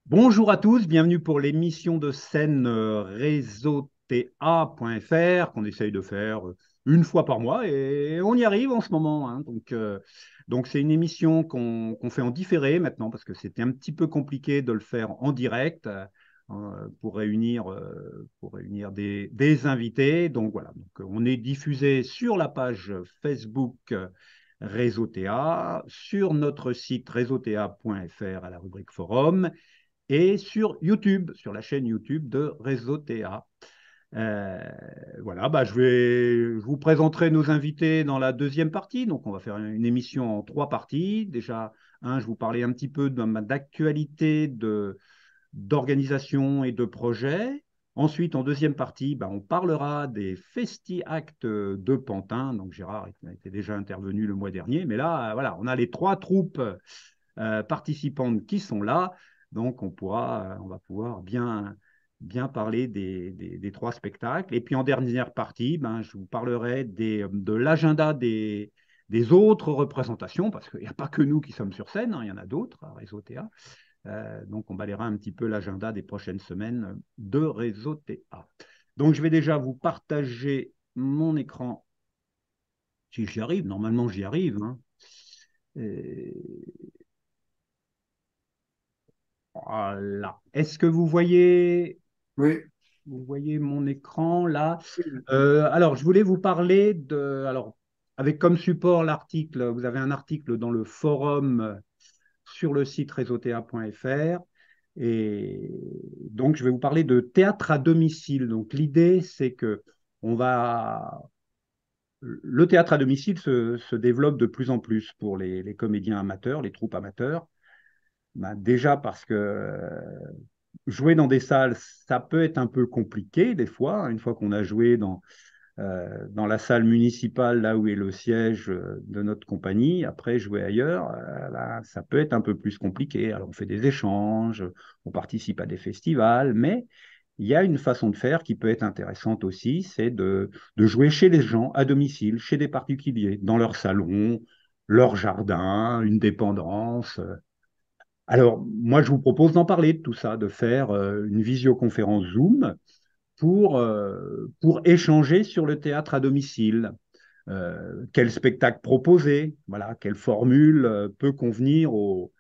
Bonjour à tous, bienvenue pour l'émission de scène réseauta.fr qu'on essaye de faire une fois par mois et on y arrive en ce moment, hein. Donc c'est une émission qu'on fait en différé maintenant parce que c'était un petit peu compliqué de le faire en direct pour réunir des invités. Donc voilà, on est diffusé sur la page Facebook Réseauta, sur notre site réseauta.fr à la rubrique forum et sur YouTube, sur la chaîne YouTube de Réseau TA. Euh, voilà, je vous présenterai nos invités dans la deuxième partie. Donc, on va faire une émission en trois parties. Déjà, je vous parlais un petit peu d'actualité, d'organisation et de projet. Ensuite, en deuxième partie, on parlera des Festi-Actes de Pantin. Donc, Gérard était déjà intervenu le mois dernier. Mais là, voilà, on a les trois troupes participantes qui sont là. Donc, on va pouvoir bien parler des trois spectacles. Et puis, en dernière partie, je vous parlerai de l'agenda des autres représentations, parce qu'il n'y a pas que nous qui sommes sur scène, hein, il y en a d'autres à Réseau Théâtre. Donc, on balayera un petit peu l'agenda des prochaines semaines de Réseau TA. Donc, je vais déjà vous partager mon écran, si j'y arrive. Normalement, j'y arrive, hein. Et voilà. Est-ce que Oui, vous voyez mon écran là? Alors, je voulais vous parler alors, avec comme support l'article, vous avez un article dans le forum sur le site réseauta.fr. Et donc, je vais vous parler de théâtre à domicile. Donc, l'idée, c'est que on va, le théâtre à domicile se développe de plus en plus pour les comédiens amateurs, les troupes amateurs. Déjà parce que jouer dans des salles, ça peut être un peu compliqué des fois, hein. Une fois qu'on a joué dans la salle municipale, là où est le siège de notre compagnie, après jouer ailleurs, là, ça peut être un peu plus compliqué. Alors on fait des échanges, on participe à des festivals, mais il y a une façon de faire qui peut être intéressante aussi, c'est de jouer chez les gens, à domicile, chez des particuliers, dans leur salon, leur jardin, une dépendance. Alors, moi, je vous propose d'en parler de tout ça, de faire une visioconférence Zoom pour échanger sur le théâtre à domicile. Quel spectacle proposer, voilà, quelle formule peut convenir au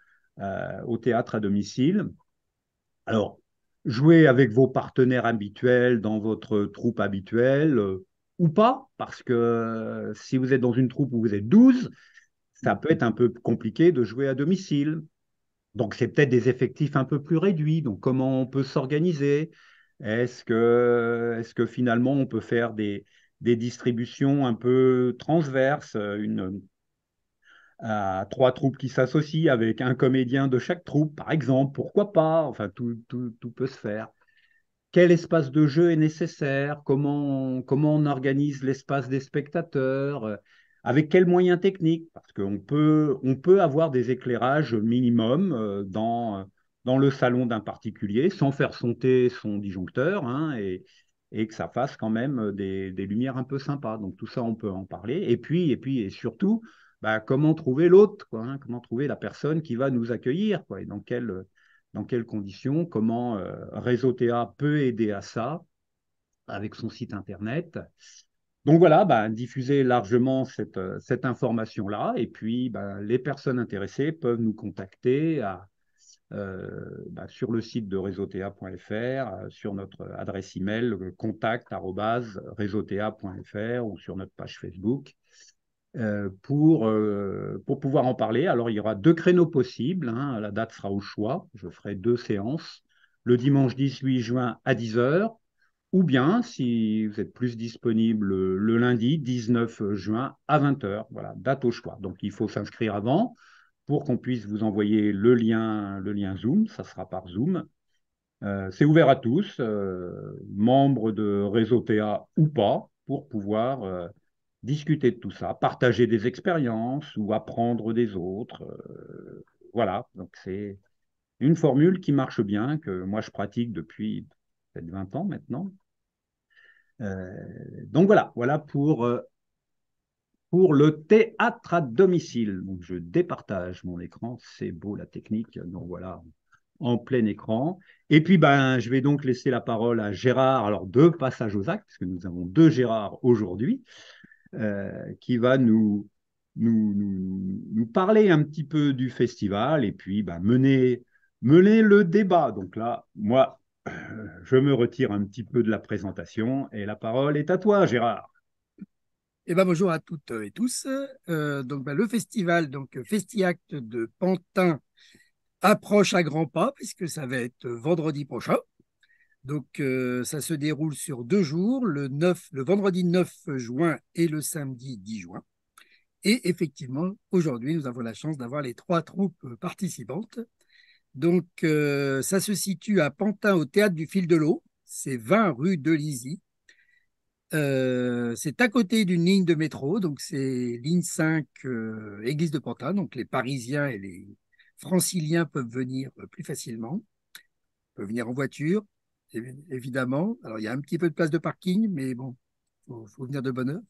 théâtre à domicile. Alors, jouer avec vos partenaires habituels dans votre troupe habituelle ou pas, parce que si vous êtes dans une troupe où vous êtes 12, ça peut être un peu compliqué de jouer à domicile. Donc, c'est peut-être des effectifs un peu plus réduits. Donc, comment on peut s'organiser? Est-ce que finalement, on peut faire des distributions un peu transverses, à trois troupes qui s'associent avec un comédien de chaque troupe, par exemple? Pourquoi pas? Enfin, tout peut se faire. Quel espace de jeu est nécessaire? Comment on organise l'espace des spectateurs? Avec quels moyens techniques? Parce on peut avoir des éclairages minimum dans le salon d'un particulier sans faire sonter son disjoncteur, hein, et que ça fasse quand même des lumières un peu sympas. Donc tout ça, on peut en parler. Et surtout, comment trouver l'autre, quoi, hein? Comment trouver la personne qui va nous accueillir, quoi, et dans quelles conditions, comment Réseau TA peut aider à ça avec son site internet. Donc voilà, diffuser largement cette information-là. Et puis, les personnes intéressées peuvent nous contacter sur le site de réseauta.fr, sur notre adresse email contact@réseauta.fr ou sur notre page Facebook pour pouvoir en parler. Alors, il y aura deux créneaux possibles, hein. La date sera au choix. Je ferai deux séances, le dimanche 18 juin à 10 heures, ou bien, si vous êtes plus disponible, le lundi 19 juin à 20 heures. Voilà, date au choix. Donc, il faut s'inscrire avant pour qu'on puisse vous envoyer le lien Zoom. Ça sera par Zoom. C'est ouvert à tous, membres de Réseau TA ou pas, pour pouvoir discuter de tout ça, partager des expériences ou apprendre des autres. Voilà, donc c'est une formule qui marche bien, que moi je pratique depuis peut-être 20 ans maintenant. Euh, donc voilà pour le théâtre à domicile. Donc je départage mon écran, c'est beau la technique. Donc voilà, en plein écran. Et puis, ben, je vais donc laisser la parole à Gérard, alors de Passage aux Actes, parce que nous avons deux Gérard aujourd'hui, qui va nous parler un petit peu du festival et puis ben, mener le débat. Donc là, moi, je me retire un petit peu de la présentation et la parole est à toi, Gérard. Eh ben, bonjour à toutes et tous. Le festival, Festiact de Pantin, approche à grands pas puisque ça va être vendredi prochain. Ça se déroule sur 2 jours, le vendredi 9 juin et le samedi 10 juin. Et effectivement, aujourd'hui, nous avons la chance d'avoir les 3 troupes participantes. Ça se situe à Pantin, au Théâtre du Fil de l'Eau. C'est 20 rue de Lizy. C'est à côté d'une ligne de métro, donc c'est ligne 5, Église de Pantin. Donc les Parisiens et les Franciliens peuvent venir plus facilement, peuvent venir en voiture, évidemment. Alors il y a un petit peu de place de parking, mais bon, faut venir de bonne heure.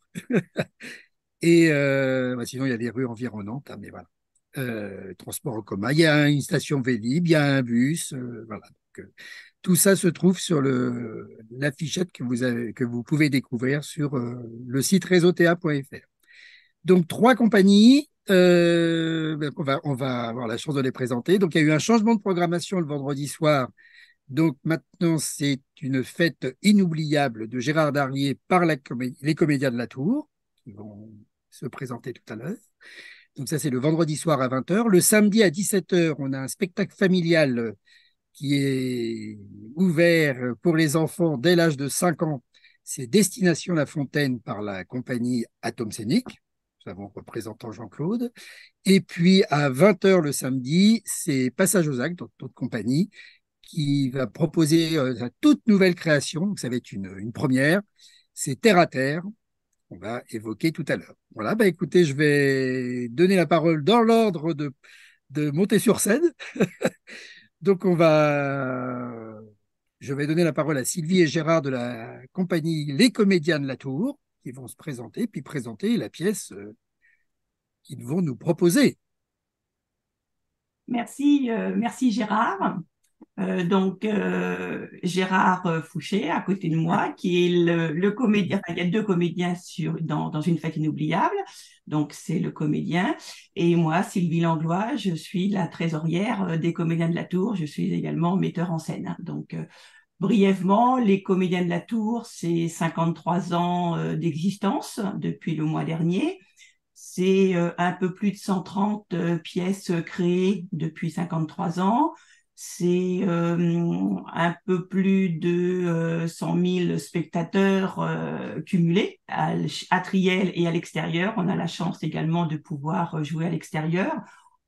Et sinon, il y a des rues environnantes, hein, mais voilà. Transport en commun. Il y a une station Vélib, il y a un bus. Voilà. Tout ça se trouve sur l'affichette que vous pouvez découvrir sur le site réseauta.fr. Donc, 3 compagnies. On va avoir la chance de les présenter. Donc, il y a eu un changement de programmation le vendredi soir. Donc, maintenant, c'est une fête inoubliable de Gérard Darlier par les comédiens de la Tour, qui vont se présenter tout à l'heure. Donc ça, c'est le vendredi soir à 20 h. Le samedi à 17 h, on a un spectacle familial qui est ouvert pour les enfants dès l'âge de 5 ans. C'est Destination La Fontaine par la compagnie Atom Scénique. Nous avons représentant Jean-Claude. Et puis à 20 h le samedi, c'est Passage aux Actes, notre compagnie, qui va proposer une toute nouvelle création. Donc ça va être une première. C'est Terre à Terre, on va évoquer tout à l'heure. Voilà, écoutez, je vais donner la parole dans l'ordre de monter sur scène. Donc, je vais donner la parole à Sylvie et Gérard de la compagnie Les Comédiens de la Tour, qui vont se présenter, puis présenter la pièce qu'ils vont nous proposer. Merci, merci Gérard. Gérard Fouché à côté de moi, qui est le comédien. Enfin, il y a 2 comédiens dans une fête inoubliable. Donc, c'est le comédien. Et moi, Sylvie Langlois, je suis la trésorière des Comédiens de la Tour. Je suis également metteur en scène. Donc, brièvement, les Comédiens de la Tour, c'est 53 ans d'existence depuis le mois dernier. C'est un peu plus de 130 pièces créées depuis 53 ans. C'est un peu plus de 100 000 spectateurs cumulés à Triel et à l'extérieur. On a la chance également de pouvoir jouer à l'extérieur.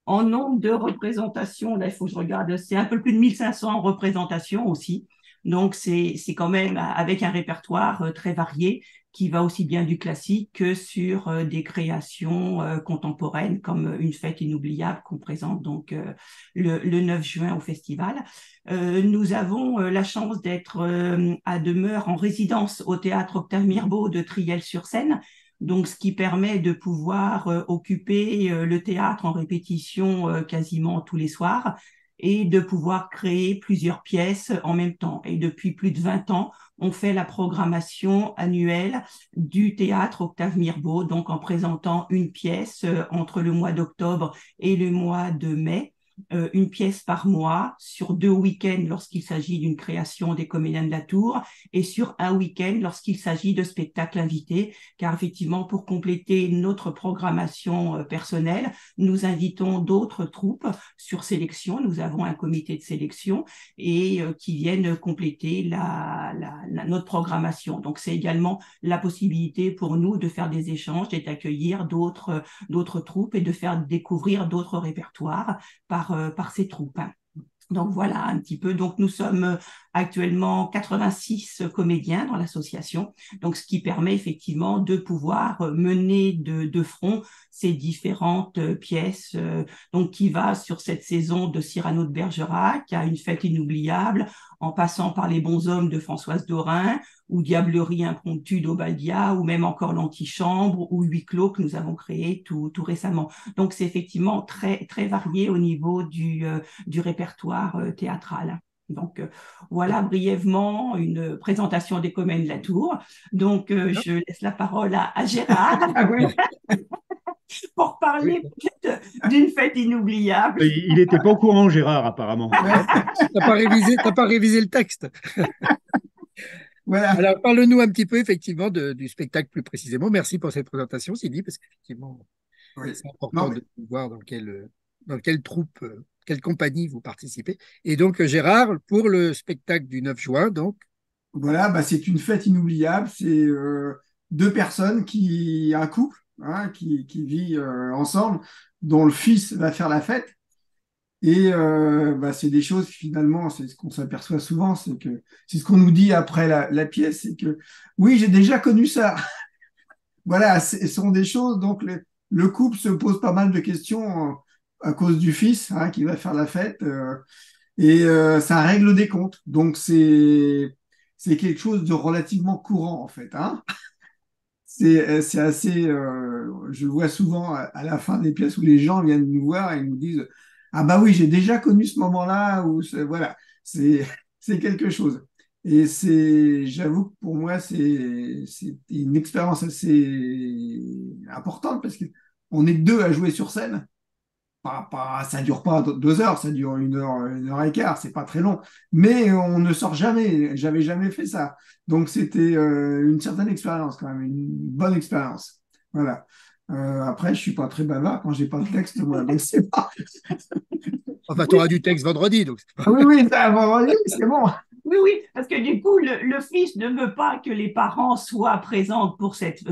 En nombre de représentations, là, il faut que je regarde, c'est un peu plus de 1500 représentations aussi. Donc, c'est quand même avec un répertoire très varié qui va aussi bien du classique que sur des créations contemporaines comme Une fête inoubliable qu'on présente donc le 9 juin au festival. Nous avons la chance d'être à demeure en résidence au théâtre Octave Mirbeau de Triel-sur-Seine. Donc, ce qui permet de pouvoir occuper le théâtre en répétition quasiment tous les soirs et de pouvoir créer plusieurs pièces en même temps. Et depuis plus de 20 ans, on fait la programmation annuelle du théâtre Octave Mirbeau, donc en présentant une pièce entre le mois d'octobre et le mois de mai. Une pièce par mois sur 2 week-ends lorsqu'il s'agit d'une création des Comédiens de la Tour et sur un week-end lorsqu'il s'agit de spectacles invités, car effectivement, pour compléter notre programmation personnelle, nous invitons d'autres troupes sur sélection. Nous avons un comité de sélection et qui viennent compléter notre programmation. Donc, c'est également la possibilité pour nous de faire des échanges et d'accueillir d'autres troupes et de faire découvrir d'autres répertoires par ces troupes. Donc voilà un petit peu. Donc nous sommes actuellement 86 comédiens dans l'association, donc ce qui permet effectivement de pouvoir mener de front ces différentes pièces. Donc qui va sur cette saison de Cyrano de Bergerac à Une fête inoubliable, en passant par Les bons hommes de Françoise Dorin, ou Diablerie impromptue d'Obadia, ou même encore L'Antichambre, ou Huis clos que nous avons créé tout récemment. Donc c'est effectivement très, très varié au niveau du répertoire répertoire théâtral. Donc, voilà brièvement une présentation des Comédiens de la Tour. Donc, je laisse la parole à Gérard pour parler peut-être d'une fête inoubliable. Il n'était pas au courant, Gérard, apparemment. T'as pas révisé le texte. Voilà. Alors, parle-nous un petit peu effectivement du spectacle plus précisément. Merci pour cette présentation, Sylvie, parce qu'effectivement, Oui. c'est important de voir dans quelle troupe, quelle compagnie vous participez. Et donc, Gérard, pour le spectacle du 9 juin, donc. Voilà, bah, c'est une fête inoubliable. C'est deux personnes un couple, hein, qui vit ensemble, dont le fils va faire la fête. Et bah, c'est des choses finalement, c'est ce qu'on s'aperçoit souvent, c'est ce qu'on nous dit après la pièce, c'est que oui, j'ai déjà connu ça. Voilà, ce sont des choses, donc le couple se pose pas mal de questions à cause du fils, hein, qui va faire la fête, et ça règle des comptes. Donc c'est quelque chose de relativement courant en fait, hein. C'est assez, je le vois souvent à la fin des pièces où les gens viennent nous voir et nous disent, ah bah oui, j'ai déjà connu ce moment-là, ou voilà, c'est c'est quelque chose. Et j'avoue que pour moi, c'est une expérience assez importante parce que on est deux à jouer sur scène. Ça dure pas 2 heures, ça dure 1 heure, 1 heure et quart, c'est pas très long. Mais on ne sort jamais, j'avais jamais fait ça. Donc c'était une certaine expérience quand même, une bonne expérience. Voilà. Après, je suis pas très bavard quand j'ai pas de texte, moi, donc c'est pas. Enfin, tu auras du texte vendredi, donc c'est pas. Oui, oui, ça va, oui, c'est bon. Oui, oui, parce que du coup, le fils ne veut pas que les parents soient présents pour cette fête,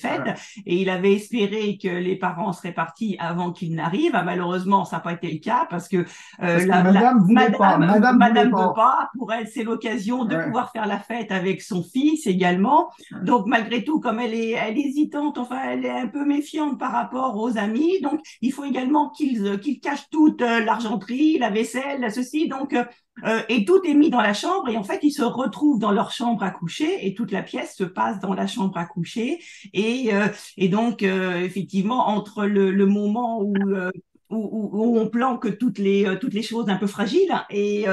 Voilà. et il avait espéré que les parents seraient partis avant qu'il n'arrive. Ah, malheureusement, ça n'a pas été le cas parce que Parce que madame voulait pas. madame Voulait veut pas. pas. Pour elle, c'est l'occasion de Ouais. pouvoir faire la fête avec son fils également. Ouais. Donc, malgré tout, comme elle est hésitante, enfin, elle est un peu méfiante par rapport aux amis. Donc, il faut également qu'ils cachent toute l'argenterie, la vaisselle, ceci. Donc, et tout est mis dans la chambre et en fait ils se retrouvent dans leur chambre à coucher et toute la pièce se passe dans la chambre à coucher et donc effectivement entre le moment où on planque toutes les choses un peu fragiles et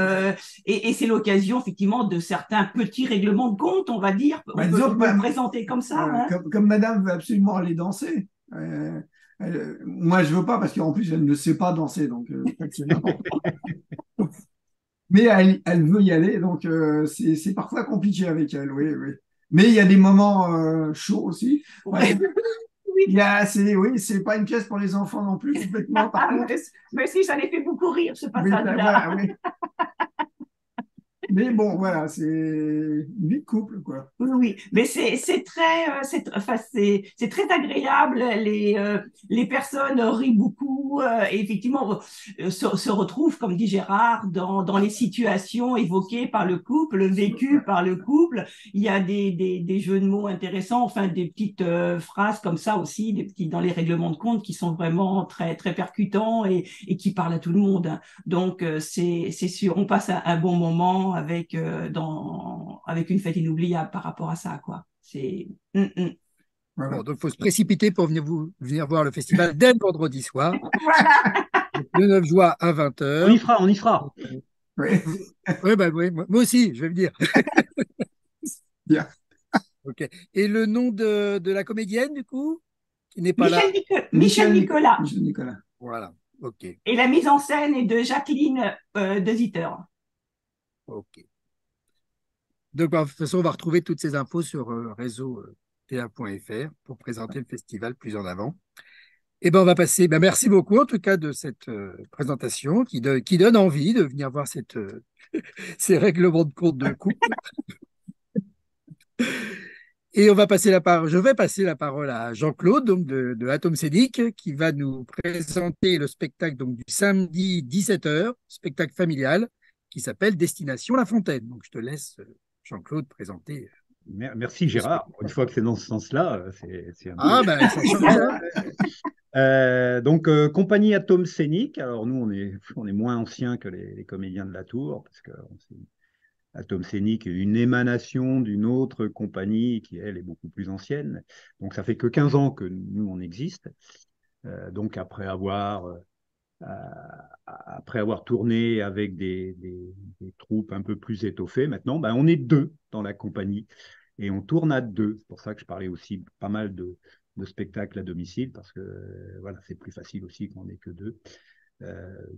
c'est l'occasion effectivement de certains petits règlements de compte, on va dire, Bah, disons on que peut le présenter comme ça, hein. comme madame veut absolument aller danser, moi je veux pas parce qu'en plus elle ne sait pas danser, donc c'est n'importe quoi. Mais elle veut y aller, donc c'est parfois compliqué avec elle, oui, oui. Mais il y a des moments chauds aussi. Ouais. Oui, c'est pas une pièce pour les enfants non plus, complètement. Par contre. Mais si, ça les fait beaucoup rire, ce Mais passage-là. voilà, oui. Mais bon, voilà, c'est une vie de couple, quoi. Oui, oui, mais c'est très enfin c'est très agréable. Les personnes rient beaucoup et effectivement se retrouvent, comme dit Gérard, dans les situations évoquées par le couple, vécues par le couple. Il y a des jeux de mots intéressants, enfin des petites phrases comme ça aussi, des petits dans les règlements de compte qui sont vraiment très très percutants et qui parlent à tout le monde. Donc c'est sûr, on passe un bon moment avec une fête inoubliable par rapport à ça, quoi. C'est Voilà. Bon, donc, il faut se précipiter pour venir voir le festival dès le vendredi soir, le 9 juin à 20 h. On y sera. Oui. Oui, bah, oui, moi aussi, je vais me dire. Bien. Ok. Et le nom de la comédienne, du coup, qui n'est pas là. Michel Nicolas. Michel Nicolas. Voilà. Ok. Et la mise en scène est de Jacqueline de Zitter. Ok. Donc, bah, de toute façon, on va retrouver toutes ces infos sur réseau ta.fr pour présenter le festival plus en avant. Et ben, on va passer. Ben, merci beaucoup, en tout cas, de cette présentation qui donne envie de venir voir ces règlements de compte de couple. Et je vais passer la parole à Jean-Claude, donc de Atom Scénique, qui va nous présenter le spectacle donc, du samedi 17 h, spectacle familial, qui s'appelle Destination La Fontaine. Donc, je te laisse, Jean-Claude, présenter. Merci Gérard. Une fois que c'est dans ce sens-là, c'est un Ah, ben, ça change, hein. Donc, compagnie Atome Scénique. Alors, nous, on est moins anciens que les comédiens de la Tour, parce que Atome Scénique est une émanation d'une autre compagnie qui, elle, est beaucoup plus ancienne. Donc, ça fait que 15 ans que nous, on existe. Donc, après avoir après avoir tourné avec des troupes un peu plus étoffées, maintenant, ben, on est deux dans la compagnie et on tourne à deux. C'est pour ça que je parlais aussi pas mal de spectacles à domicile parce que voilà, c'est plus facile aussi quand on n'est que deux.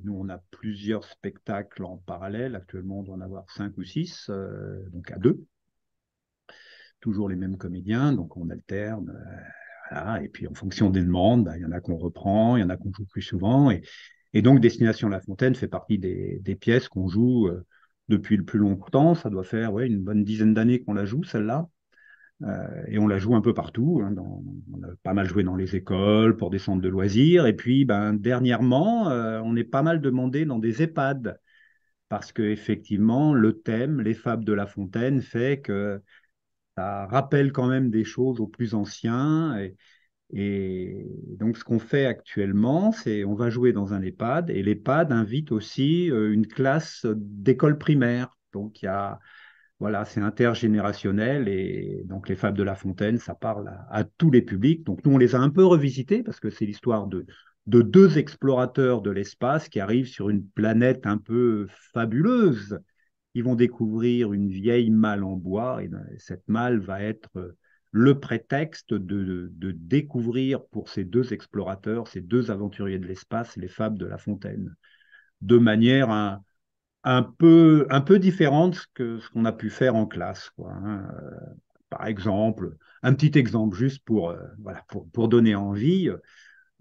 Nous, on a plusieurs spectacles en parallèle. Actuellement, on doit en avoir 5 ou 6, donc à deux. Toujours les mêmes comédiens, donc on alterne. Voilà. Et puis en fonction des demandes, ben, il y en a qu'on reprend, il y en a qu'on joue plus souvent. Et donc Destination La Fontaine fait partie des pièces qu'on joue depuis le plus longtemps. Ça doit faire une bonne dizaine d'années qu'on la joue, celle-là. Et on la joue un peu partout. Hein, on a pas mal joué dans les écoles, pour des centres de loisirs. Et puis, ben, dernièrement, on est pas mal demandé dans des EHPAD. Parce que effectivement, le thème, les fables de La Fontaine, fait que ça rappelle quand même des choses aux plus anciens. Et donc, ce qu'on fait actuellement, c'est on va jouer dans un EHPAD et l'EHPAD invite aussi une classe d'école primaire. Donc, il y a, voilà, c'est intergénérationnel et donc les Fables de La Fontaine, ça parle à tous les publics. Donc, nous, on les a un peu revisités parce que c'est l'histoire de deux explorateurs de l'espace qui arrivent sur une planète un peu fabuleuse. Ils vont découvrir une vieille malle en bois et cette malle va être le prétexte de découvrir pour ces deux explorateurs, ces deux aventuriers de l'espace, les fables de La Fontaine, de manière un peu différente que ce qu'on a pu faire en classe, quoi, hein. Par exemple, un petit exemple juste voilà, pour donner envie,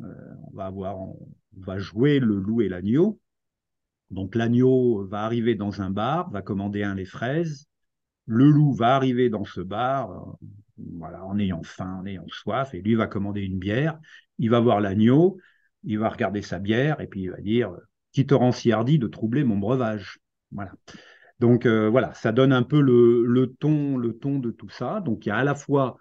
on va jouer le loup et l'agneau. Donc l'agneau va arriver dans un bar, va commander un lait fraise. Le loup va arriver dans ce bar, voilà, en ayant faim, en ayant soif, et lui va commander une bière. Il va voir l'agneau, il va regarder sa bière, et puis il va dire qui te rend si hardi de troubler mon breuvage. Voilà. Donc voilà, ça donne un peu le ton de tout ça. Donc il y a à la fois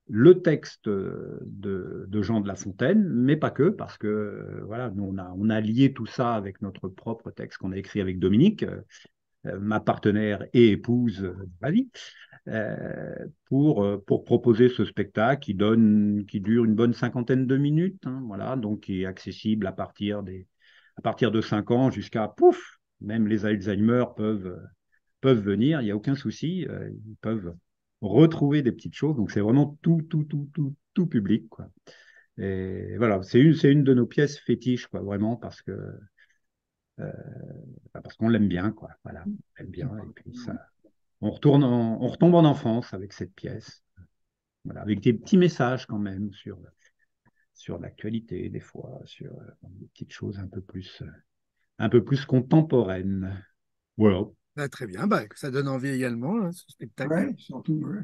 le texte de Jean de La Fontaine, mais pas que, parce que voilà, nous on a lié tout ça avec notre propre texte qu'on a écrit avec Dominique, ma partenaire et épouse de ma vie, pour proposer ce spectacle qui dure une bonne cinquantaine de minutes, hein, voilà, donc qui est accessible à partir de 5 ans jusqu'à pouf, même les Alzheimer peuvent venir, il n'y a aucun souci, ils peuvent retrouver des petites choses, donc c'est vraiment tout public, quoi. Et voilà, c'est une de nos pièces fétiches, quoi, vraiment, euh, parce qu'on l'aime bien, quoi. Voilà, on l'aime bien, et puis ça, on retombe en enfance avec cette pièce, voilà, avec des petits messages quand même sur l'actualité, des fois, sur des petites choses un peu plus contemporaines. Voilà. Bah, très bien, bah, ça donne envie également, hein, ce spectacle. Ouais, surtout, ouais.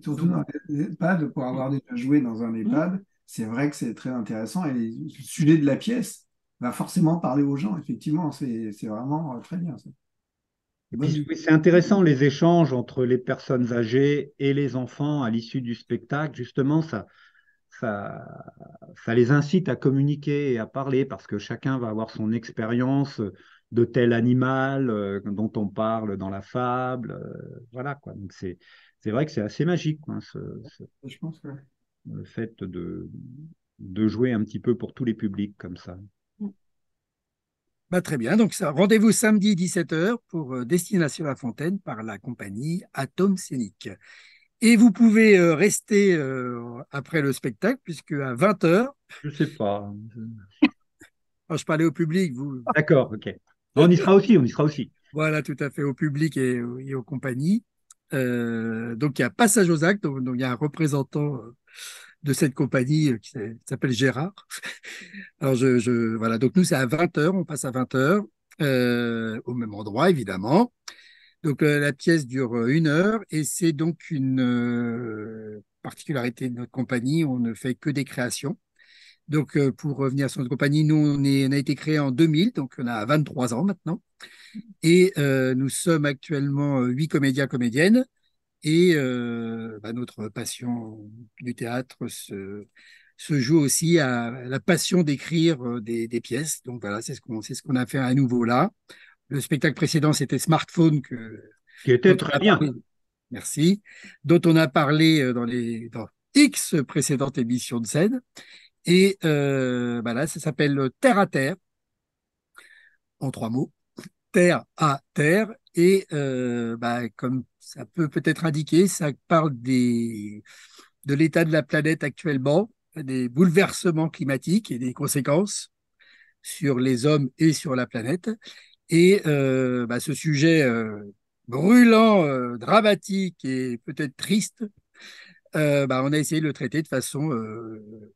Surtout Donc, dans les EHPAD, pour avoir déjà joué dans un EHPAD, c'est vrai que c'est très intéressant et le sujet de la pièce va forcément parler aux gens, effectivement, c'est vraiment très bien ça. Et Bonne puis idée. oui, c'est intéressant les échanges entre les personnes âgées et les enfants à l'issue du spectacle. Justement, ça, ça les incite à communiquer et à parler parce que chacun va avoir son expérience de tel animal dont on parle dans la fable. Voilà, quoi. Donc c'est vrai que c'est assez magique, quoi, Je pense que le fait de jouer un petit peu pour tous les publics comme ça. bah, très bien, donc ça, rendez-vous samedi 17h pour Destination La Fontaine par la compagnie Atom Scénique. Et vous pouvez rester après le spectacle, puisque à 20h, Je sais pas. je parlais au public, vous, D'accord, ok. On y sera aussi, on y sera aussi. voilà, tout à fait, au public et aux compagnies. Donc, il y a Passage aux actes, donc il y a un représentant de cette compagnie qui s'appelle Gérard. Alors, voilà, donc nous, c'est à 20h, on passe à 20h, au même endroit, évidemment. Donc, la pièce dure 1 heure et c'est donc une particularité de notre compagnie, on ne fait que des créations. Donc, pour revenir sur notre compagnie, nous, on a été créé en 2000, donc on a 23 ans maintenant. Et nous sommes actuellement 8 comédiens, comédiennes. Et bah, notre passion du théâtre se joue aussi à la passion d'écrire des pièces. Donc voilà, c'est ce qu'on a fait à nouveau là. Le spectacle précédent, c'était Smartphone, Qui était dont on très a bien. parlé. Merci. Dont on a parlé dans X précédentes émissions de scène. Et bah là, ça s'appelle Terre à Terre. en 3 mots, terre à terre. Et comme ça peut peut-être indiquer, ça parle de l'état de la planète actuellement, des bouleversements climatiques et des conséquences sur les hommes et sur la planète. Et ce sujet brûlant, dramatique et peut-être triste, on a essayé de le traiter de façon,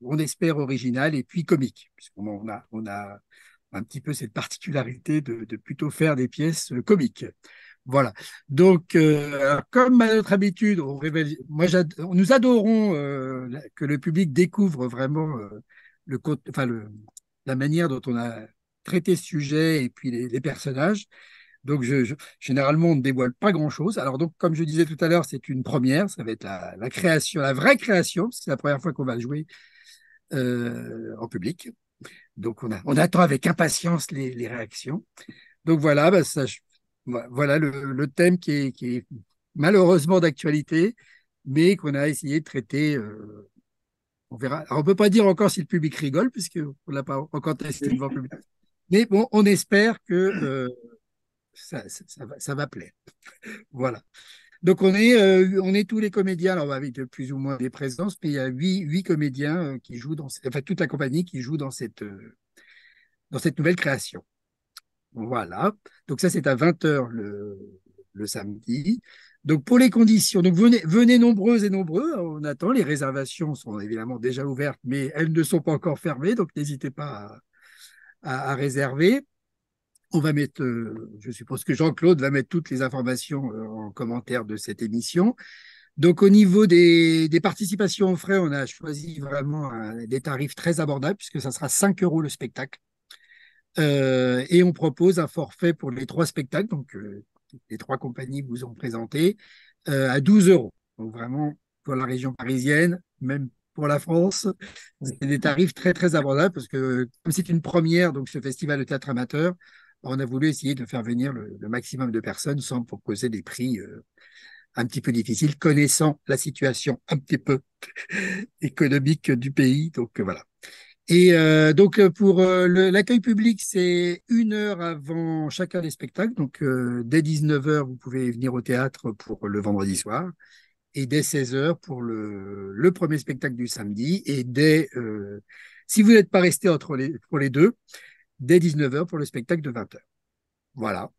on espère, originale et puis comique, puisqu'on a un petit peu cette particularité de plutôt faire des pièces comiques. Voilà. Donc, comme à notre habitude, nous adorons que le public découvre vraiment la manière dont on a traité ce sujet et puis les personnages. Donc, généralement, on ne dévoile pas grand-chose. Alors, donc, comme je disais tout à l'heure, c'est une première. Ça va être la création, la vraie création, parce que c'est la première fois qu'on va le jouer en public. Donc, on attend avec impatience les réactions. Donc, voilà, voilà le thème qui est malheureusement d'actualité, mais qu'on a essayé de traiter. On verra. Alors, on ne peut pas dire encore si le public rigole, puisqu'on ne l'a pas encore testé devant le public. Mais bon, on espère que ça va plaire. Voilà. Donc, on est tous les comédiens, alors avec plus ou moins des présences, mais il y a huit comédiens qui jouent enfin, toute la compagnie qui joue dans cette nouvelle création. Voilà. Donc, ça, c'est à 20h le samedi. Donc, pour les conditions, donc venez nombreuses et nombreux. On attend. Les réservations sont évidemment déjà ouvertes, mais elles ne sont pas encore fermées. Donc, n'hésitez pas à réserver. On va mettre, je suppose que Jean-Claude va mettre toutes les informations en commentaire de cette émission. Donc, au niveau des participations aux frais, on a choisi vraiment des tarifs très abordables, puisque ça sera 5 € le spectacle. Et on propose un forfait pour les 3 spectacles, donc les 3 compagnies vous ont présenté, à 12 €. Donc, vraiment, pour la région parisienne, même pour la France, c'est des tarifs très, très abordables, parce que comme c'est une première, donc ce festival de théâtre amateur, on a voulu essayer de faire venir le maximum de personnes sans proposer des prix un petit peu difficiles, connaissant la situation un petit peu économique du pays. Donc voilà. Et donc pour l'accueil public, c'est 1 heure avant chacun des spectacles. Donc dès 19h, vous pouvez venir au théâtre pour le vendredi soir. Et dès 16h pour le premier spectacle du samedi. Et si vous n'êtes pas resté pour les deux, dès 19h pour le spectacle de 20h. Voilà.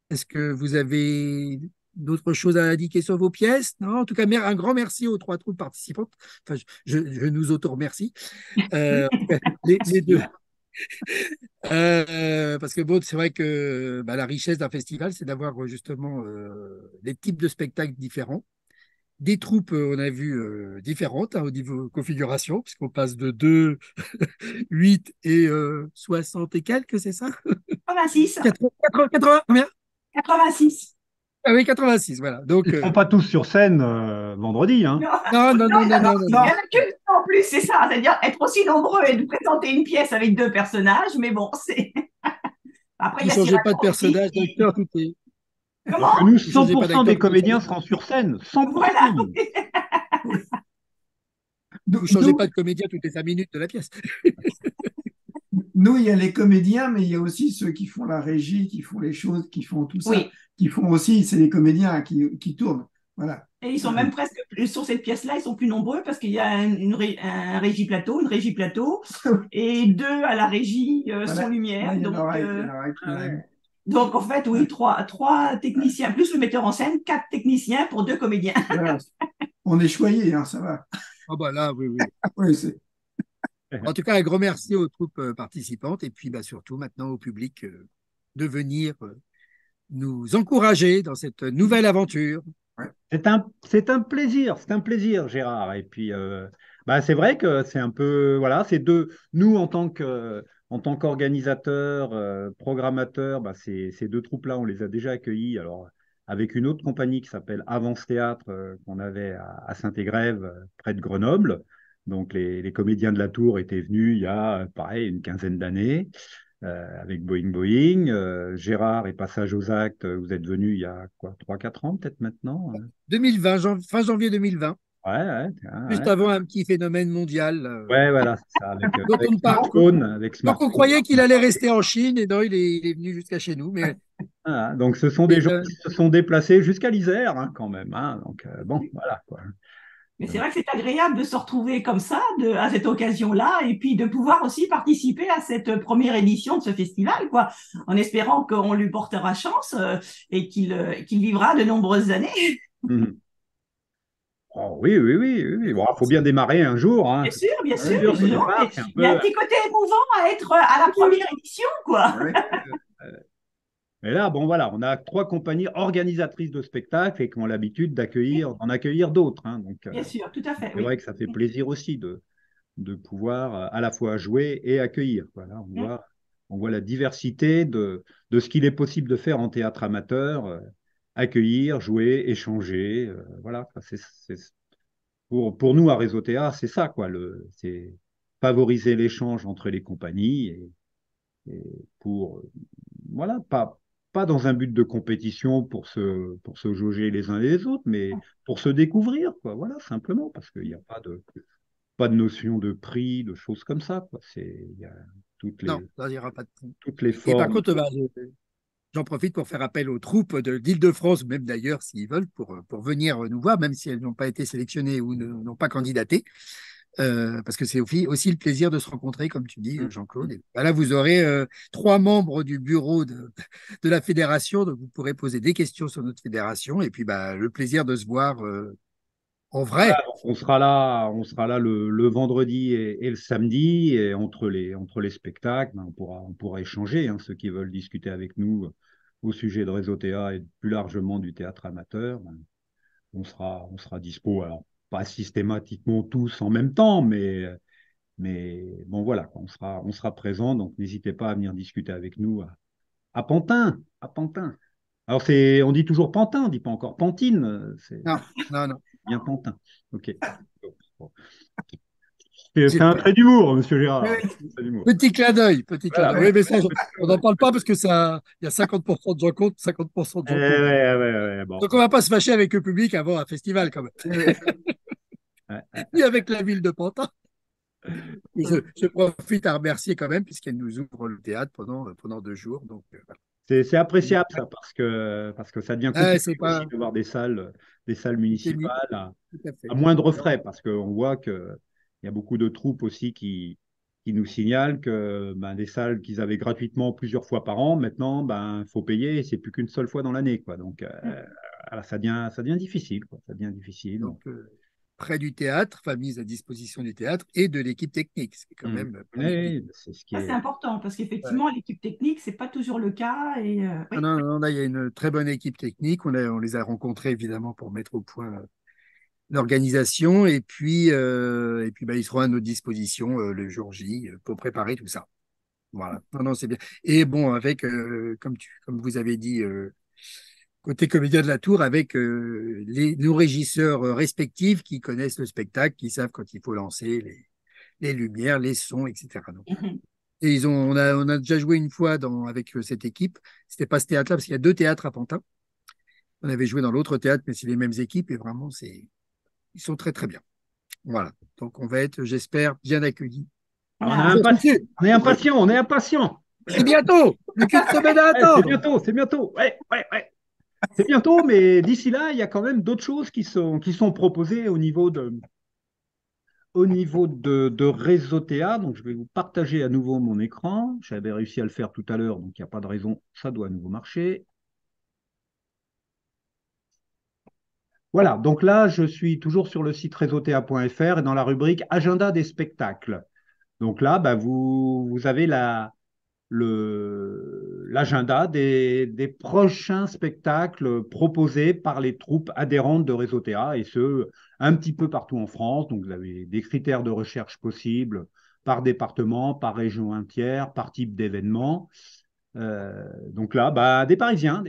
Est-ce que vous avez d'autres choses à indiquer sur vos pièces? Non, en tout cas, un grand merci aux 3 troupes participantes. Enfin, je nous auto-remercie. Les deux. Parce que bon, c'est vrai que la richesse d'un festival, c'est d'avoir justement des types de spectacles différents. Des troupes, on a vu, différentes au niveau configuration, puisqu'on passe de 2, 8 et 60 et quelques, c'est ça? 86. 80, combien? 86. Ah oui, 86, voilà. Donc, Ils ne sont pas tous sur scène vendredi, hein. Non, non, non, non, non, non, il non, n'y en a qu'une en plus, c'est ça. C'est-à-dire être aussi nombreux et de présenter une pièce avec 2 personnages, mais bon, c'est. Après, il Vous y ne a changez pas de Cyrano aussi. personnage, d'acteur, tout est. Comment? Alors que nous, Vous ne changez pas 100% d'acteur, des tout est. comédiens seront sur scène. Voilà. 100%. Vous ne changez pas de comédien toutes les 5 minutes de la pièce. Nous, il y a les comédiens, mais il y a aussi ceux qui font la régie, qui font les choses, qui font tout ça, Oui. qui font aussi, c'est les comédiens qui tournent. Voilà. Et ils sont même presque sur cette pièce-là, ils sont plus nombreux parce qu'il y a un régie plateau, une régie plateau, et 2 à la régie Voilà. son lumière. Ouais, il y en Donc, aura- il y en aura- Ah ouais. donc en fait, oui, 3 techniciens plus le metteur en scène, 4 techniciens pour 2 comédiens. Voilà. On est choyés, hein, ça va. Ah bah là, oui, oui. Oui, En tout cas, un grand merci aux troupes participantes et puis surtout maintenant au public de venir nous encourager dans cette nouvelle aventure. ouais. C'est un plaisir, Gérard. Et puis, c'est vrai que c'est un peu, voilà, c'est nous en tant qu'organisateurs, programmateurs, ces 2 troupes-là, on les a déjà accueillis. Alors, avec une autre compagnie qui s'appelle Avance Théâtre, qu'on avait à Saint-Égrève, près de Grenoble. Donc, les comédiens de la Tour étaient venus il y a, pareil, une quinzaine d'années. Avec Boeing Boeing. Gérard et Passage aux Actes, vous êtes venu il y a quoi, 3-4 ans peut-être maintenant? 2020, fin janvier 2020. Juste ouais. avant un petit phénomène mondial Ouais, voilà, c'est ça, dont avec on ne parle. smartphone, avec Donc on smartphone. croyait qu'il allait rester en Chine et non, il est venu jusqu'à chez nous. Mais Voilà, donc ce sont des gens qui se sont déplacés jusqu'à l'Isère, hein, quand même, hein. Donc bon, voilà quoi. Mais c'est Donc, vrai que c'est agréable de se retrouver comme ça, à cette occasion-là, et puis de pouvoir aussi participer à cette première édition de ce festival, quoi, en espérant qu'on lui portera chance et qu'il vivra de nombreuses années. mhm. Oh, oui, oui, oui, oui, oui. Bon, faut bien démarrer un jour, hein. Bien Un sûr, dur du évidemment, départ, mais c'est un il y a un peu. petit côté émouvant à être à la première édition, quoi. Ouais. Mais là, bon, voilà, on a 3 compagnies organisatrices de spectacles et qui ont l'habitude d'en accueillir d'autres, hein. Donc, Bien sûr, tout à fait, c'est vrai oui. que ça fait plaisir aussi de pouvoir à la fois jouer et accueillir. Voilà, on voit la diversité de ce qu'il est possible de faire en théâtre amateur, accueillir, jouer, échanger. Voilà, pour nous à Réseau Théâtre, c'est ça, quoi. C'est favoriser l'échange entre les compagnies et pour, voilà, pas dans un but de compétition pour se jauger les uns les autres, mais pour se découvrir, quoi. Voilà, simplement, parce qu'il n'y a pas de notion de prix, de choses comme ça, quoi. Il y a toutes non, les, ça n'ira pas de prix. toutes les Et par formes. contre, j'en profite pour faire appel aux troupes d'Île-de-France, même d'ailleurs s'ils veulent, pour venir nous voir, même si elles n'ont pas été sélectionnées ou n'ont pas candidaté. Parce que c'est aussi le plaisir de se rencontrer, comme tu dis, Jean-Claude. Et bah là, vous aurez 3 membres du bureau de la fédération, donc vous pourrez poser des questions sur notre fédération, et puis bah, le plaisir de se voir en Voilà, vrai. donc on sera là le vendredi et le samedi, et entre les spectacles, ben, on pourra échanger, hein, ceux qui veulent discuter avec nous au sujet de Réseau Théâtre et plus largement du théâtre amateur. Ben, on sera dispo, alors pas systématiquement tous en même temps, mais bon voilà, quoi, on sera présent, donc n'hésitez pas à venir discuter avec nous à Pantin, à Pantin. Alors on dit toujours Pantin, on dit pas encore Pantine, c'est Non, non, non. bien Pantin. Ok. Bon. C'est J'ai- un trait d'humour, Monsieur Oui, Gérard. oui. Trait d'humour. Petit clin d'œil, petit clin Voilà. d'œil. Oui, mais ça, on n'en parle pas parce que il y a 50% de gens contre, 50% de gens contre. Bon. Donc on va pas se fâcher avec le public avant un festival quand même, Ouais. ni avec la ville de Pantin. Je profite à remercier quand même, puisqu'elle nous ouvre le théâtre pendant 2 jours. Donc, voilà. C'est appréciable ça parce que ça devient C'est compliqué aussi pas. de voir des salles municipales Tout à fait. à moindre frais parce qu'on voit qu'il y a beaucoup de troupes aussi qui nous signalent que ben, des salles qu'ils avaient gratuitement plusieurs fois par an, maintenant, ben, il faut payer et c'est plus qu'une seule fois dans l'année, quoi. Donc, voilà, ça devient difficile, quoi. Ça devient difficile. Donc, près du théâtre, enfin, mise à disposition du théâtre et de l'équipe technique, ce qui est quand même magnifique. Oui, c'est ce qui Ça, c'est est. important parce Ouais. qu'effectivement, l'équipe technique, c'est pas toujours le cas. Et Non, oui, non, non, là, il y a une très bonne équipe technique. On les a rencontrés évidemment pour mettre au point l'organisation et puis bah, ils seront à notre disposition le jour J pour préparer tout ça. Voilà. Non, non, c'est bien. Et bon, avec, comme vous avez dit, côté comédien de la Tour, avec nos régisseurs respectifs qui connaissent le spectacle, qui savent quand il faut lancer les lumières, les sons, etc. Donc, mhm. et on a déjà joué une fois avec cette équipe. C'était pas ce théâtre-là, parce qu'il y a 2 théâtres à Pantin. On avait joué dans l'autre théâtre, mais c'est les mêmes équipes et vraiment, ils sont très, très bien. Voilà. Donc, on va être, j'espère, bien accueillis. Ah, On est impatient, on est impatient. C'est bientôt! Plus qu'une semaine à Ouais, attendre! c'est bientôt. Ouais, ouais, ouais. C'est bientôt, mais d'ici là, il y a quand même d'autres choses qui sont proposées au niveau de Réseau Théâtre. Donc, je vais vous partager à nouveau mon écran. J'avais réussi à le faire tout à l'heure, donc il n'y a pas de raison, ça doit à nouveau marcher. Voilà, donc là, je suis toujours sur le site réseauta.fr et dans la rubrique Agenda des spectacles. Donc là, bah, vous avez l'agenda des prochains spectacles proposés par les troupes adhérentes de Réseau Théâtre, et ce, un petit peu partout en France. Donc, vous avez des critères de recherche possibles par département, par région entière, par type d'événement. Donc là, bah, des gens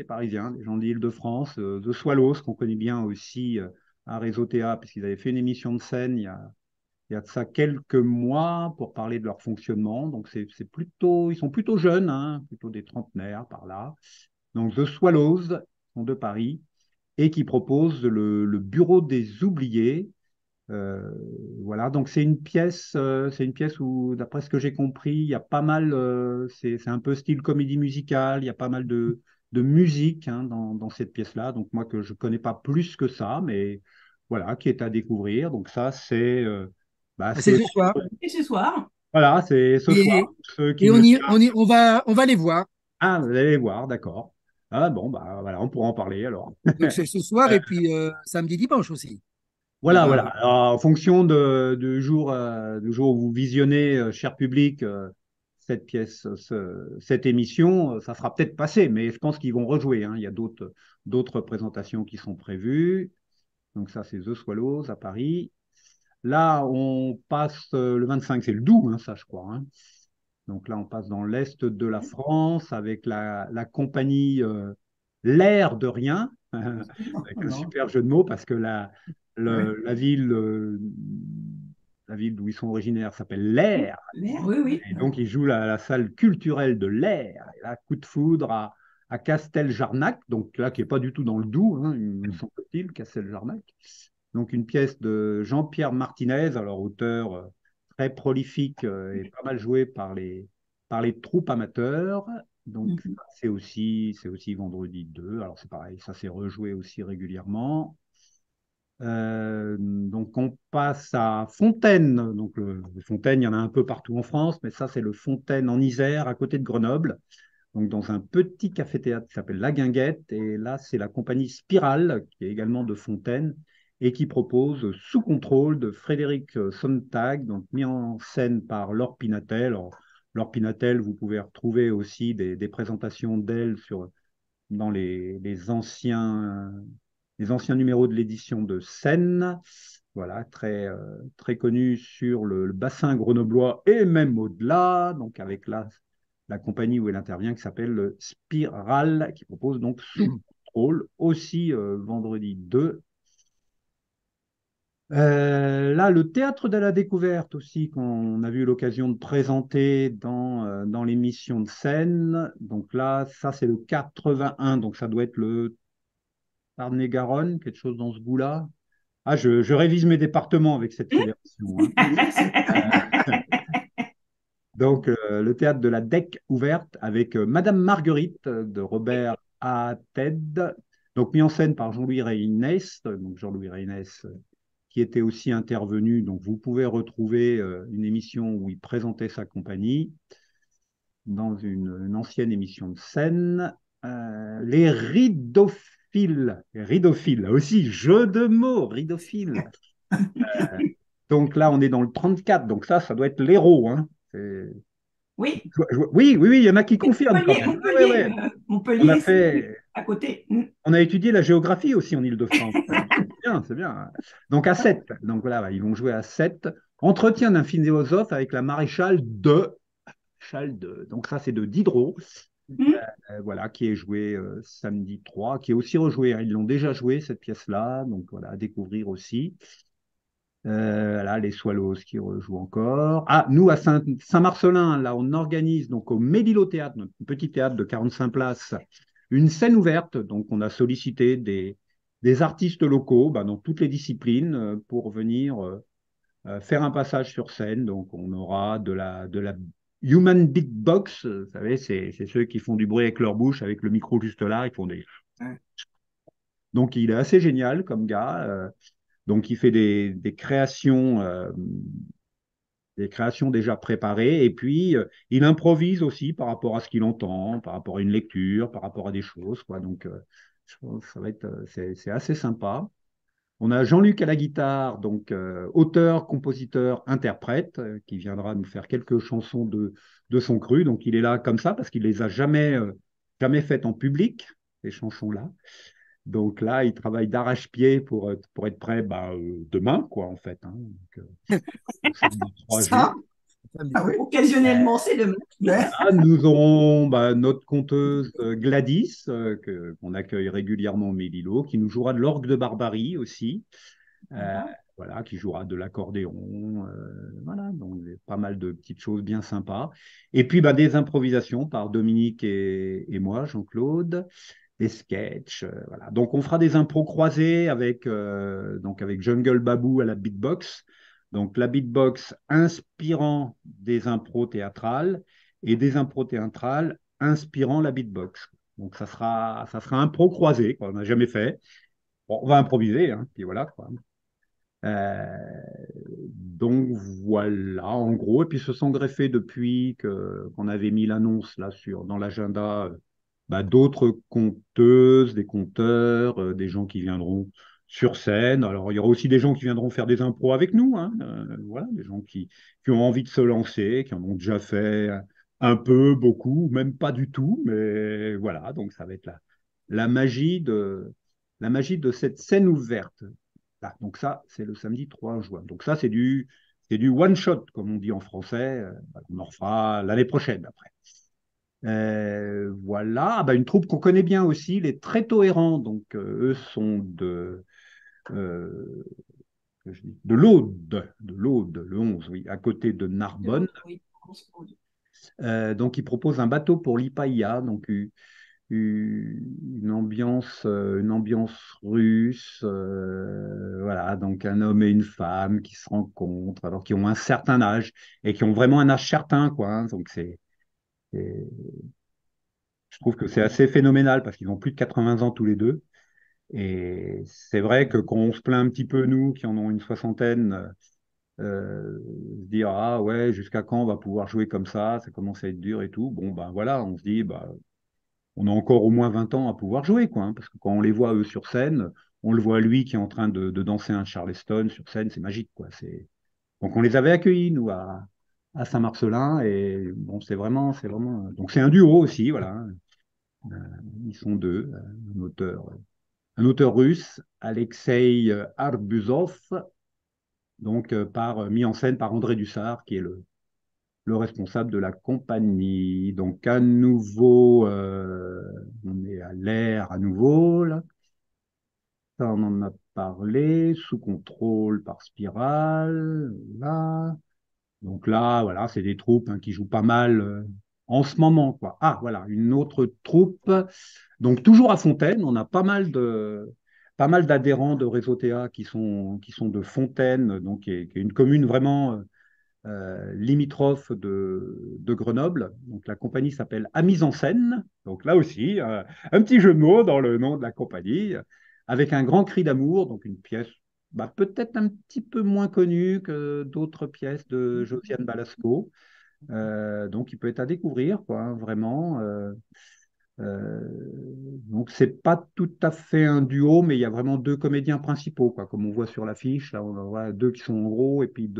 d'Île-de-France, de Swallows, qu'on connaît bien aussi à Réseau Théâtre, puisqu'ils avaient fait une émission de scène il y a de ça quelques mois pour parler de leur fonctionnement. Donc, c'est plutôt, ils sont plutôt jeunes, hein, plutôt des trentenaires par là. Donc, The Swallows sont de Paris et qui proposent le Bureau des oubliés, Euh, voilà, donc c'est une pièce où, d'après ce que j'ai compris, il y a pas mal, c'est un peu style comédie musicale, il y a pas mal de musique hein, dans cette pièce-là. Donc moi que je connais pas plus que ça, mais voilà, qui est à découvrir. Donc ça, bah, Ah, c'est c'est ce soir. Et ce soir, voilà, c'est ce soir. Et, Ceux qui et ne... on va les voir. Ah, vous allez voir, d'accord. Ah bon, bah voilà, on pourra en parler alors. Donc c'est ce soir et puis samedi, dimanche aussi. On Voilà, voilà. va. Alors, en fonction du jour où vous visionnez, cher public, cette pièce, cette émission, ça sera peut-être passé, mais je pense qu'ils vont rejouer, hein. Il y a d'autres présentations qui sont prévues. Donc ça, c'est The Swallows à Paris. Là, on passe le 25, c'est le Doubs, hein, ça, je crois, hein. Donc là, on passe dans l'est de la France avec la compagnie L'air de rien, avec un Non. super jeu de mots parce que Ouais. la ville d'où ils sont originaires s'appelle L'air. l'air, oui, oui. Et donc, ils jouent la salle culturelle de l'Air. Et là, coup de foudre à Casteljarnac, donc là, qui n'est pas du tout dans le Doubs, hein, me semble-t-il, Casteljarnac. Donc, une pièce de Jean-Pierre Martinez, alors auteur très prolifique et pas mal joué par les troupes amateurs. Donc, Mhm. c'est aussi vendredi 2. Alors, c'est pareil, ça s'est rejoué aussi régulièrement. Donc on passe à Fontaine. Donc le Fontaine, il y en a un peu partout en France, mais ça c'est le Fontaine en Isère, à côté de Grenoble. Donc dans un petit café-théâtre qui s'appelle La Guinguette. Et là c'est la compagnie Spirale, qui est également de Fontaine, et qui propose Sous contrôle de Frédéric Sontag, donc mis en scène par Laure Pinatel. Alors, Laure Pinatel, vous pouvez retrouver aussi des présentations d'elle dans les anciens numéros de l'édition de Seine, voilà, très connu sur le bassin grenoblois et même au-delà, donc avec la compagnie où elle intervient qui s'appelle Spiral, qui propose donc Sous contrôle, aussi vendredi 2. Là, le théâtre de la découverte aussi, qu'on a eu l'occasion de présenter dans l'émission de scène. Donc là, ça, c'est le 81, donc ça doit être le Tarn-et-Garonne, quelque chose dans ce goût-là. Ah, je révise mes départements avec cette fédération, hein. Donc, le théâtre de la DEC ouverte avec Madame Marguerite de Robert A. Ted, donc mis en scène par Jean-Louis Reynès, donc Jean-Louis Reynès qui était aussi intervenu. Donc, vous pouvez retrouver une émission où il présentait sa compagnie dans une ancienne émission de scène. Les ridophiles, là aussi, jeu de mots, ridophiles. Donc là, on est dans le 34, donc ça doit être l'héros, hein. Oui, Oui, oui, oui, il y en a qui confirment quand Montpellier, même. Ouais, ouais, Montpellier, ouais. On a Montpellier, c'est fait, à côté. Mm. on a étudié la géographie aussi en Île-de-France. C'est bien, c'est bien. Donc à 7, donc voilà, ils vont jouer à 7. Entretien d'un philosophe avec la maréchale de. Donc ça, c'est de Diderot, Mm. voilà, qui est joué samedi 3, qui est aussi rejoué, hein. Ils l'ont déjà joué, cette pièce-là, donc voilà, à découvrir aussi. Là, les Swallows qui rejouent encore. Ah, nous, à Saint-Marcelin, là, on organise donc au Mélilo Théâtre, notre petit théâtre de 45 places, une scène ouverte. Donc, on a sollicité des artistes locaux bah, dans toutes les disciplines pour venir faire un passage sur scène. Donc, on aura de la human beatbox. Vous savez, c'est ceux qui font du bruit avec leur bouche, avec le micro juste là. Ils font des. Donc, il est assez génial comme gars. Donc, il fait des créations déjà préparées, et puis il improvise aussi par rapport à ce qu'il entend, par rapport à une lecture, par rapport à des choses, quoi. Donc, je pense que ça va être, c'est assez sympa. On a Jean-Luc à la guitare, donc auteur, compositeur, interprète, qui viendra nous faire quelques chansons de son cru. Donc, il est là comme ça parce qu'il les a jamais faites en public, ces chansons-là. Donc là, il travaille d'arrache-pied pour être prêt bah, demain, quoi, en fait, hein. Donc, samedi 3 juillet. Ça? Ah oui. Occasionnellement, c'est demain. Ouais. Là, nous aurons bah, notre conteuse Gladys, qu'on accueille régulièrement au Mélilo, qui nous jouera de l'orgue de Barbarie aussi. Euh, voilà, qui jouera de l'accordéon. Voilà, donc pas mal de petites choses bien sympas. Et puis bah, des improvisations par Dominique et moi, Jean-Claude. des sketchs. Voilà. Donc, on fera des impros croisés avec Jungle Babou à la beatbox. Donc, la beatbox inspirant des impros théâtrales et des impros théâtrales inspirant la beatbox. Donc, ça sera impro croisé, quoi. On n'a jamais fait. Bon, on va improviser, hein, puis voilà, quoi. Euh, donc voilà, en gros. Et puis se sont greffés depuis qu'on avait mis l'annonce là dans l'agenda, d'autres conteuses, des conteurs, des gens qui viendront sur scène. Alors il y aura aussi des gens qui viendront faire des impros avec nous, hein, voilà, des gens qui ont envie de se lancer, qui en ont déjà fait un peu, beaucoup, même pas du tout, mais voilà. Donc ça va être la magie la magie de cette scène ouverte. Là, donc ça, c'est le samedi 3 juin. Donc ça, c'est du one shot, comme on dit en français. On en refera l'année prochaine après. Voilà. Une troupe qu'on connaît bien aussi, les Tréteaux Errants. Donc eux sont euh, de l'Aude, le 11, oui, à côté de Narbonne. Oui. Donc ils proposent un bateau pour l'Ipaïa, donc une ambiance russe, voilà, donc un homme et une femme qui se rencontrent, alors qui ont un certain âge et qui ont vraiment un âge certain, quoi, hein. Donc je trouve que c'est assez phénoménal parce qu'ils ont plus de 80 ans tous les deux. Et c'est vrai que quand on se plaint un petit peu, nous, qui en ont une soixantaine, se dire, ah ouais, jusqu'à quand on va pouvoir jouer comme ça commence à être dur et tout. Bon, ben voilà, on se dit, on a encore au moins 20 ans à pouvoir jouer, quoi, hein, parce que quand on les voit, eux, sur scène, on le voit, lui, qui est en train de danser un Charleston sur scène, c'est magique, quoi. Donc, on les avait accueillis, nous, à Saint-Marcelin, et bon, c'est vraiment. Donc, c'est un duo aussi, voilà, hein. Euh, Ils sont deux, un auteur russe, Alexei Arbuzov, donc, mis en scène par André Dussard, qui est le responsable de la compagnie. Donc, à nouveau, on est à l'air à nouveau, là. Ça, on en a parlé, sous contrôle par spirale, là. Donc là, voilà, c'est des troupes, hein, qui jouent pas mal en ce moment, quoi. Ah, voilà, une autre troupe. Donc, toujours à Fontaine, on a pas mal d'adhérents de Réseau Théâtre qui sont de Fontaine, donc qui est une commune vraiment limitrophe de Grenoble. Donc la compagnie s'appelle À Mise en Scène. Donc là aussi, un petit jeu de mots dans le nom de la compagnie, avec un grand cri d'amour, donc une pièce peut-être un petit peu moins connue que d'autres pièces de Josiane Balasco. Donc il peut être à découvrir, quoi, hein, vraiment. Euh, donc c'est pas tout à fait un duo, mais il y a vraiment deux comédiens principaux, quoi, comme on voit sur l'affiche. Là, on en voit deux qui sont en gros et puis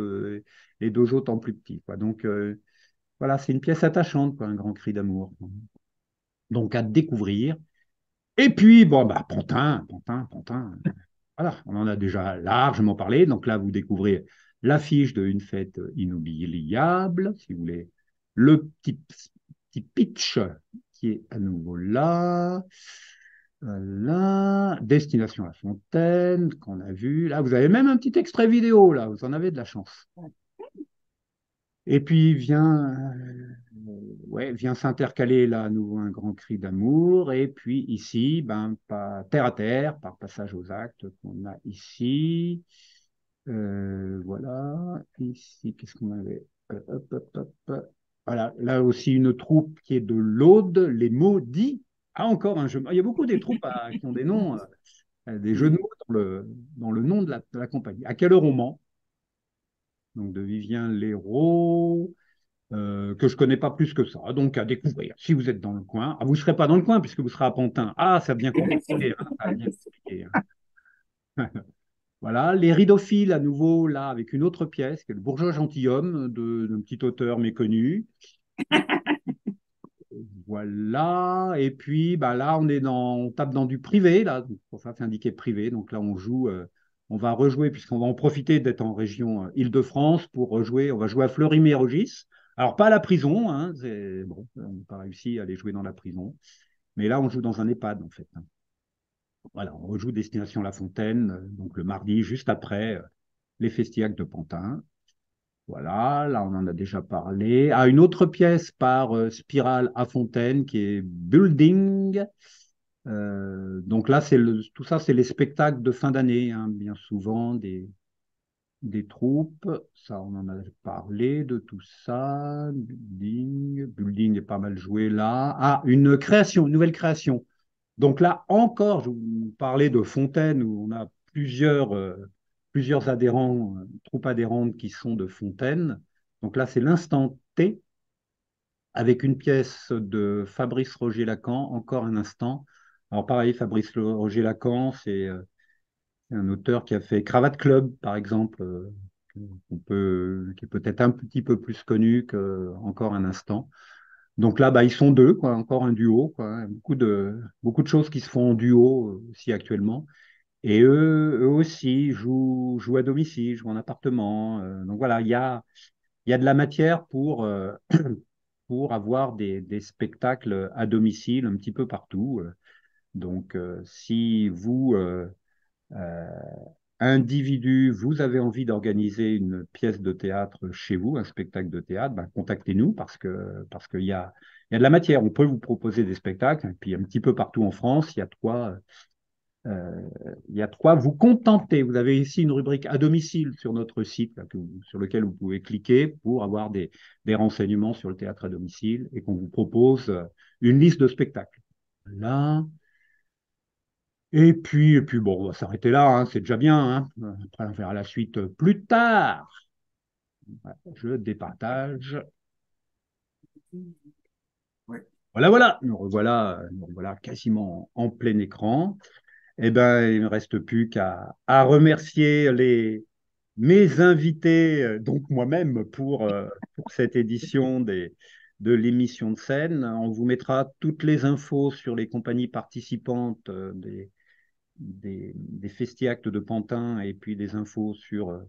les deux autres en plus petit, quoi. Donc voilà, c'est une pièce attachante, quoi, un grand cri d'amour. Donc à découvrir. Et puis bon, Pantin. Voilà, on en a déjà largement parlé. Donc là, vous découvrez l'affiche de Une fête inoubliable, si vous voulez, le petit pitch qui est à nouveau là. Voilà. Destination La Fontaine, qu'on a vu. Là, vous avez même un petit extrait vidéo, là, vous en avez de la chance. Et puis vient s'intercaler là à nouveau un grand cri d'amour. Et puis ici, terre à terre, par passage aux actes qu'on a ici. Voilà. Ici, qu'est-ce qu'on avait? Hop, hop, hop. Voilà. Là aussi, une troupe qui est de l'Aude, les Maudits. Ah, encore un jeu. Il y a beaucoup des troupes qui ont des noms, des jeux de mots dans le nom de la compagnie. À quelle heure on ment? Donc, de Vivien Léraud, que je connais pas plus que ça. Donc, à découvrir. Si vous êtes dans le coin. Ah, vous ne serez pas dans le coin puisque vous serez à Pantin. Ah, ça devient compliqué, hein, ça devient compliqué, hein. Voilà, les Ridophiles, à nouveau, là, avec une autre pièce, qui est le Bourgeois gentilhomme, d'un petit auteur méconnu. Voilà, et puis là, on tape dans du privé, là, donc, pour ça, c'est indiqué privé. Donc là, on va rejouer, puisqu'on va en profiter d'être en région Île-de-France pour rejouer. On va jouer à Fleury-Mérogis. Alors, pas à la prison, hein, bon, on n'a pas réussi à aller jouer dans la prison. Mais là, on joue dans un EHPAD, en fait, hein. Voilà, on rejoue Destination La Fontaine, donc le mardi, juste après les Festiaques de Pantin. Voilà, là on en a déjà parlé. Une autre pièce par Spirale à Fontaine qui est Building. Donc là, tout ça, c'est les spectacles de fin d'année, hein, bien souvent, des troupes. Ça, on en a parlé de tout ça. Building est pas mal joué là. Ah, une nouvelle création. Donc là, encore, je vous parlais de Fontaine, où on a plusieurs adhérents, troupes adhérentes qui sont de Fontaine. Donc là, c'est l'instant T, avec une pièce de Fabrice Roger-Lacan, encore un instant. Alors pareil, Fabrice Roger-Lacan, c'est un auteur qui a fait Cravate Club, par exemple, qui est peut-être un petit peu plus connu que Encore un instant. Donc là, bah, ils sont deux, quoi, encore un duo, quoi. Beaucoup de choses qui se font en duo aussi actuellement. Et eux aussi jouent à domicile, jouent en appartement. Donc voilà, il y a de la matière pour avoir des spectacles à domicile un petit peu partout. Donc, si vous, euh, individu, vous avez envie d'organiser une pièce de théâtre chez vous, un spectacle de théâtre, ben, contactez-nous parce qu'il y a de la matière. On peut vous proposer des spectacles, et puis un petit peu partout en France, euh, il y a de quoi vous contenter. Vous avez ici une rubrique à domicile sur notre site, là, sur lequel vous pouvez cliquer pour avoir des renseignements sur le théâtre à domicile et qu'on vous propose une liste de spectacles. Là. Et puis bon, on va s'arrêter là, hein, c'est déjà bien, hein. Après, on verra la suite plus tard. Voilà, je départage. Ouais. Voilà. Nous revoilà quasiment en plein écran. Eh ben, il ne me reste plus qu'à remercier mes invités, donc moi-même, pour cette édition de l'émission de scène. On vous mettra toutes les infos sur les compagnies participantes des festiactes de Pantin et puis des infos sur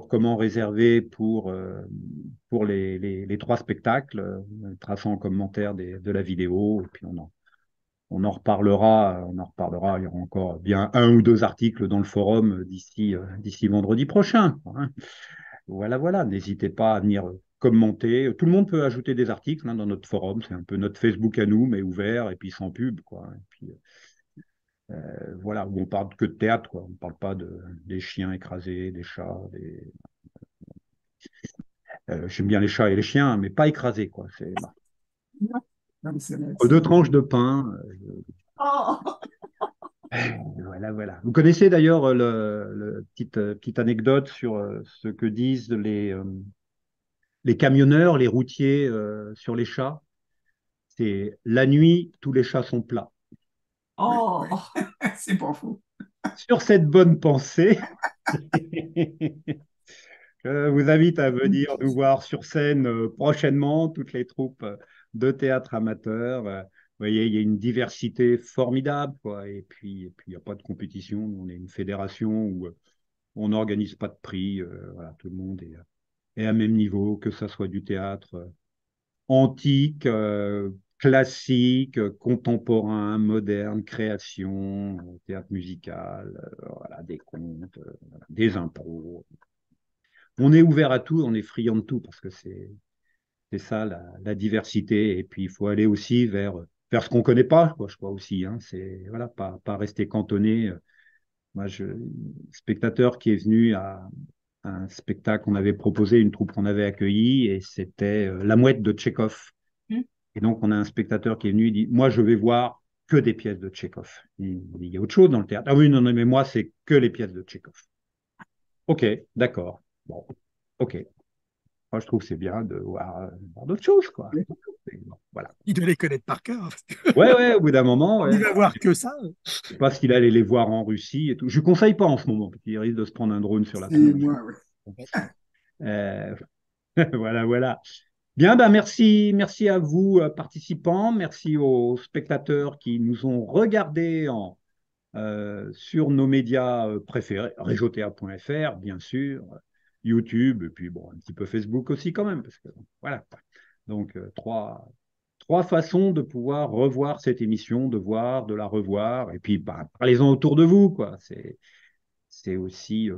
comment réserver pour les trois spectacles, traçant en commentaire de la vidéo. Et puis on en reparlera. Il y aura encore bien un ou deux articles dans le forum d'ici vendredi prochain, hein. Voilà. N'hésitez pas à venir commenter. Tout le monde peut ajouter des articles, hein, dans notre forum. C'est un peu notre Facebook à nous, mais ouvert et puis sans pub, quoi. Et puis, voilà, où on parle que de théâtre, quoi. On ne parle pas des chiens écrasés, des chats. J'aime bien les chats et les chiens, mais pas écrasés, quoi. C'est bah, Non, mais c'est vrai, deux tranches de pain. Oh, Voilà. Vous connaissez d'ailleurs petite anecdote sur ce que disent les camionneurs, les routiers sur les chats. C'est la nuit, tous les chats sont plats. ouais, ouais. oh. C'est pas faux. Sur cette bonne pensée, je vous invite à venir nous voir sur scène prochainement, toutes les troupes de théâtre amateur. Vous voyez, il y a une diversité formidable, quoi. Et puis, il n'y a pas de compétition. Nous, on est une fédération où on n'organise pas de prix. Voilà, tout le monde est à même niveau, que ce soit du théâtre antique, classique, contemporain, moderne, création, théâtre musical, voilà, des contes, voilà, des impros. On est ouvert à tout, on est friand de tout parce que c'est ça la diversité. Et puis il faut aller aussi vers ce qu'on ne connaît pas, quoi, je crois aussi, hein. C'est voilà, pas rester cantonné. Moi, spectateur qui est venu à un spectacle qu'on avait proposé, une troupe qu'on avait accueillie, et c'était La Mouette de Tchekhov. Hmm. Et donc, on a un spectateur qui est venu, il dit, moi, je vais voir que des pièces de Tchekhov. Il y a autre chose dans le théâtre. Ah oui, non, mais moi, c'est que les pièces de Tchekhov. Ok, d'accord. Bon, ok. Moi, je trouve que c'est bien de voir d'autres choses, quoi. Bon, voilà. Il doit les connaître par cœur. Ouais, au bout d'un moment, Il ouais. va voir que ça. Je sais pas s'il allait les voir en Russie et tout. Je ne conseille pas en ce moment, parce qu'il risque de se prendre un drone sur la C'est tronche. moi, ouais. Euh, voilà. Bien, ben merci à vous, participants. Merci aux spectateurs qui nous ont regardés sur nos médias préférés, régeautéa.fr, bien sûr, YouTube, et puis bon, un petit peu Facebook aussi quand même, parce que voilà. Donc, trois façons de pouvoir revoir cette émission, de la revoir, et puis bah, parlez-en autour de vous, quoi. C'est aussi,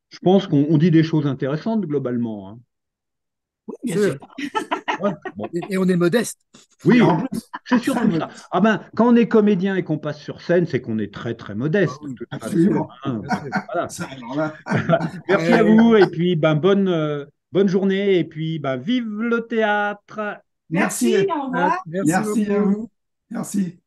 je pense qu'on dit des choses intéressantes globalement, hein. Oui, bien C'est sûr. vrai. Bon. Et on est modeste. Oui, Et en plus, c'est surtout ça. Ah ben, quand on est comédien et qu'on passe sur scène, c'est qu'on est très très Ah modeste, de oui, toute façon, absolument. hein. bien sûr. Voilà. Ça, alors là, Merci à vous et puis ben, bonne journée et puis ben, vive le théâtre. merci, Merci, au revoir. Merci merci à beaucoup. vous. Merci.